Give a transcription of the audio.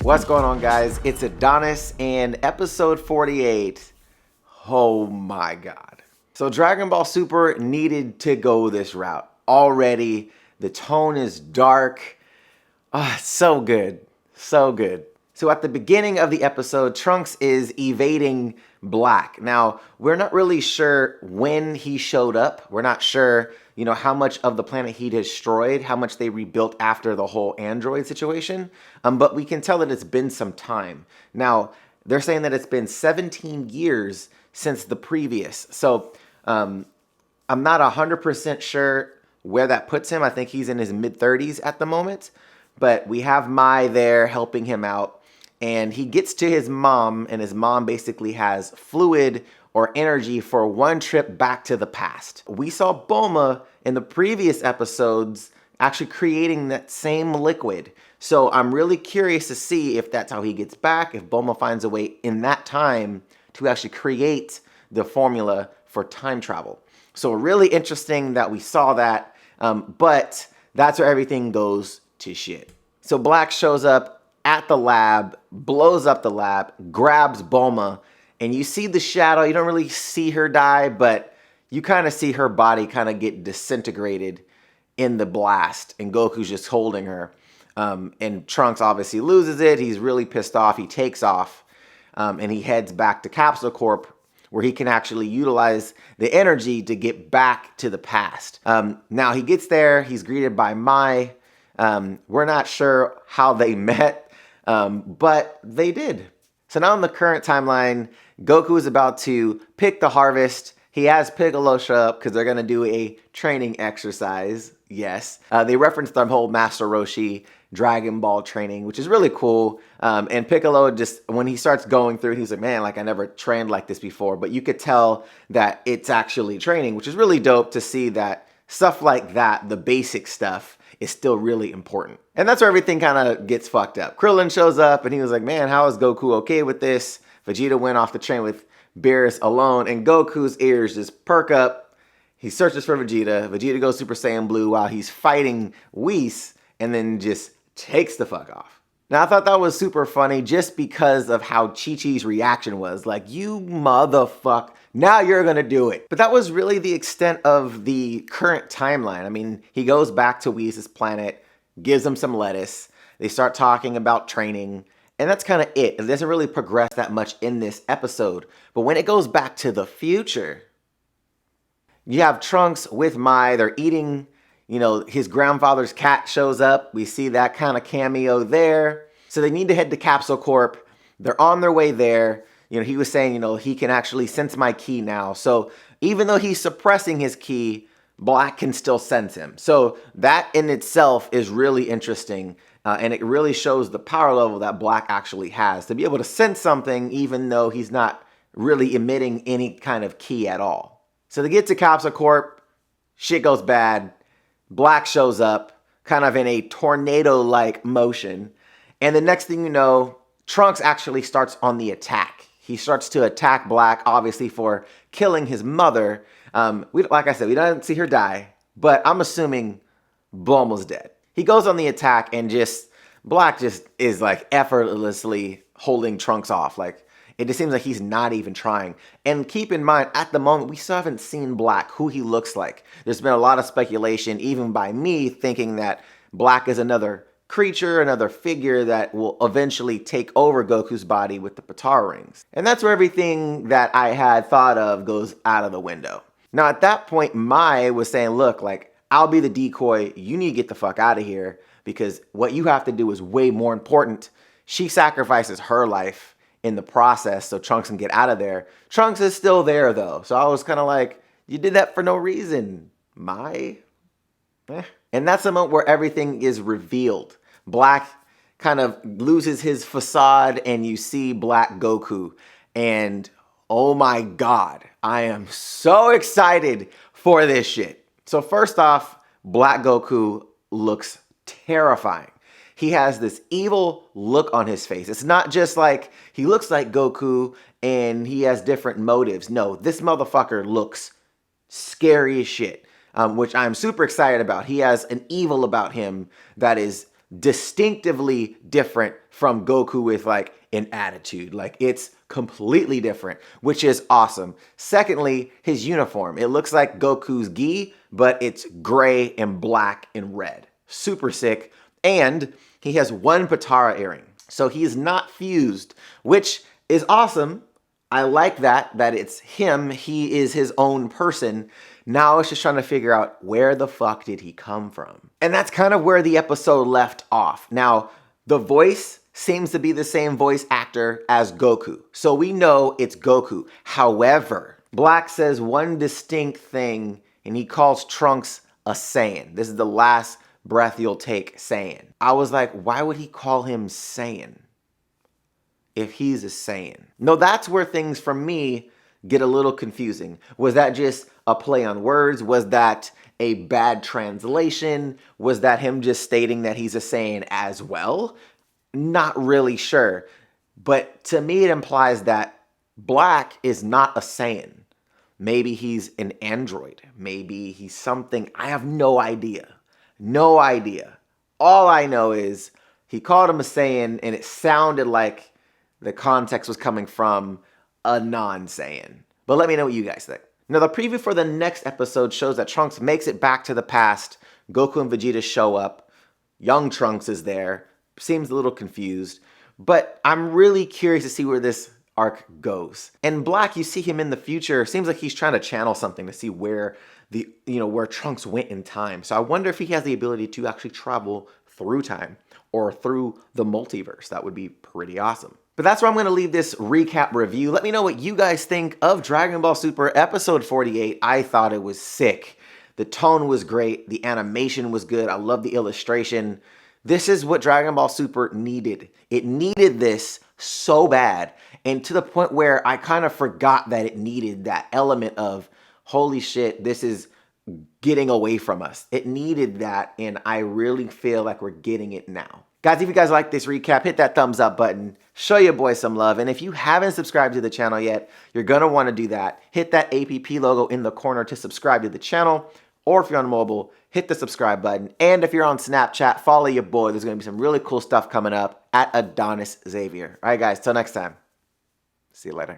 What's going on, guys? It's Adonis and episode 48. Oh my god. So Dragon Ball Super needed to go this route. Already, the tone is dark. So good. So good. So at the beginning of the episode, Trunks is evading Black. Now, we're not really sure when he showed up. We're not sure, how much of the planet he destroyed, how much they rebuilt after the whole android situation. But we can tell that it's been some time. Now, they're saying that it's been 17 years since the previous. So, I'm not 100% sure where that puts him. I think he's in his mid-30s at the moment. But we have Mai there helping him out. And he gets to his mom, and his mom basically has fluid or energy for one trip back to the past. We saw Bulma in the previous episodes actually creating that same liquid. So I'm really curious to see if that's how he gets back, if Bulma finds a way in that time to actually create the formula for time travel. So really interesting that we saw that, but that's where everything goes to shit. So Black shows up at the lab, blows up the lab, grabs Bulma, and you see the shadow. You don't really see her die, but you kind of see her body kind of get disintegrated in the blast, and Goku's just holding her. And Trunks obviously loses it. He's really pissed off. He takes off, and he heads back to Capsule Corp, where he can actually utilize the energy to get back to the past. Now he gets there. He's greeted by Mai. We're not sure how they met, but they did. So now in the current timeline, Goku is about to pick the harvest. He has Piccolo show up because they're going to do a training exercise. Yes. They referenced the whole Master Roshi Dragon Ball training, which is really cool. And Piccolo just, when he starts going through, he's like, man, I never trained like this before. But you could tell that it's actually training, which is really dope to see that stuff like that, the basic stuff, is still really important. And that's where everything kind of gets fucked up. Krillin shows up and he was like, man, how is Goku okay with this? Vegeta went off the train with Beerus alone, and Goku's ears just perk up. He searches for Vegeta. Vegeta goes Super Saiyan Blue while he's fighting Whis, and then just takes the fuck off. Now, I thought that was super funny just because of how Chi-Chi's reaction was. Like, you motherfucker, now you're gonna do it. But that was really the extent of the current timeline. I mean, he goes back to Whis' planet, gives him some lettuce. They start talking about training, and that's kind of it. It doesn't really progress that much in this episode. But when it goes back to the future, you have Trunks with Mai. They're eating, his grandfather's cat shows up. We see that kind of cameo there. So they need to head to Capsule Corp. They're on their way there. He was saying, he can actually sense my ki now. So even though he's suppressing his ki, Black can still sense him. So that in itself is really interesting. And it really shows the power level that Black actually has to be able to sense something even though he's not really emitting any kind of ki at all. So they get to Capsule Corp. Shit goes bad. Black shows up kind of in a tornado-like motion. And the next thing you know, Trunks actually starts on the attack. He starts to attack Black, obviously, for killing his mother. Like I said, we don't see her die, but I'm assuming Bulma's dead. He goes on the attack, and Black just is like effortlessly holding Trunks off. Like, it just seems like he's not even trying. And keep in mind, at the moment, we still haven't seen Black, who he looks like. There's been a lot of speculation, even by me, thinking that Black is another creature, another figure that will eventually take over Goku's body with the Potara rings. And that's where everything that I had thought of goes out of the window. Now, at that point, Mai was saying, look, I'll be the decoy. You need to get the fuck out of here because what you have to do is way more important. She sacrifices her life in the process so Trunks can get out of there. Trunks is still there, though. So I was kind of like, you did that for no reason, Mai. And that's the moment where everything is revealed. Black kind of loses his facade and you see Black Goku. And oh my God, I am so excited for this shit. So first off, Black Goku looks terrifying. He has this evil look on his face. It's not just like he looks like Goku and he has different motives. No, this motherfucker looks scary as shit, which I'm super excited about. He has an evil about him that is distinctively different from Goku with like an attitude. Like it's completely different, which is awesome. Secondly, his uniform. It looks like Goku's gi, but it's gray and black and red. Super sick. And he has one Patara earring. So he is not fused, which is awesome. I like that it's him. He is his own person. Now I was just trying to figure out where the fuck did he come from? And that's kind of where the episode left off. Now, the voice seems to be the same voice actor as Goku. So we know it's Goku. However, Black says one distinct thing, and he calls Trunks a Saiyan. This is the last breath you'll take, Saiyan. I was like, why would he call him Saiyan if he's a Saiyan? No, that's where things for me get a little confusing. Was that just a play on words? Was that a bad translation? Was that him just stating that he's a Saiyan as well? Not really sure. But to me, it implies that Black is not a Saiyan. Maybe he's an android. Maybe he's something. I have no idea. No idea. All I know is he called him a Saiyan, and it sounded like the context was coming from a non-Saiyan. But let me know what you guys think. Now, the preview for the next episode shows that Trunks makes it back to the past. Goku and Vegeta show up. Young Trunks is there. Seems a little confused. But I'm really curious to see where this arc goes. And Black, you see him in the future. Seems like he's trying to channel something to see where where Trunks went in time. So I wonder if he has the ability to actually travel through time or through the multiverse. That would be pretty awesome. But that's where I'm going to leave this recap review. Let me know what you guys think of Dragon Ball Super episode 48. I thought it was sick. The tone was great. The animation was good. I love the illustration. This is what Dragon Ball Super needed. It needed this so bad. And to the point where I kind of forgot that it needed that element of, holy shit, this is getting away from us. It needed that, and I really feel like we're getting it now. Guys, if you guys like this recap, hit that thumbs up button. Show your boy some love. And if you haven't subscribed to the channel yet, you're going to want to do that. Hit that APP logo in the corner to subscribe to the channel. Or if you're on mobile, hit the subscribe button. And if you're on Snapchat, follow your boy. There's going to be some really cool stuff coming up at Adonis Xavier. All right, guys, till next time. See you later.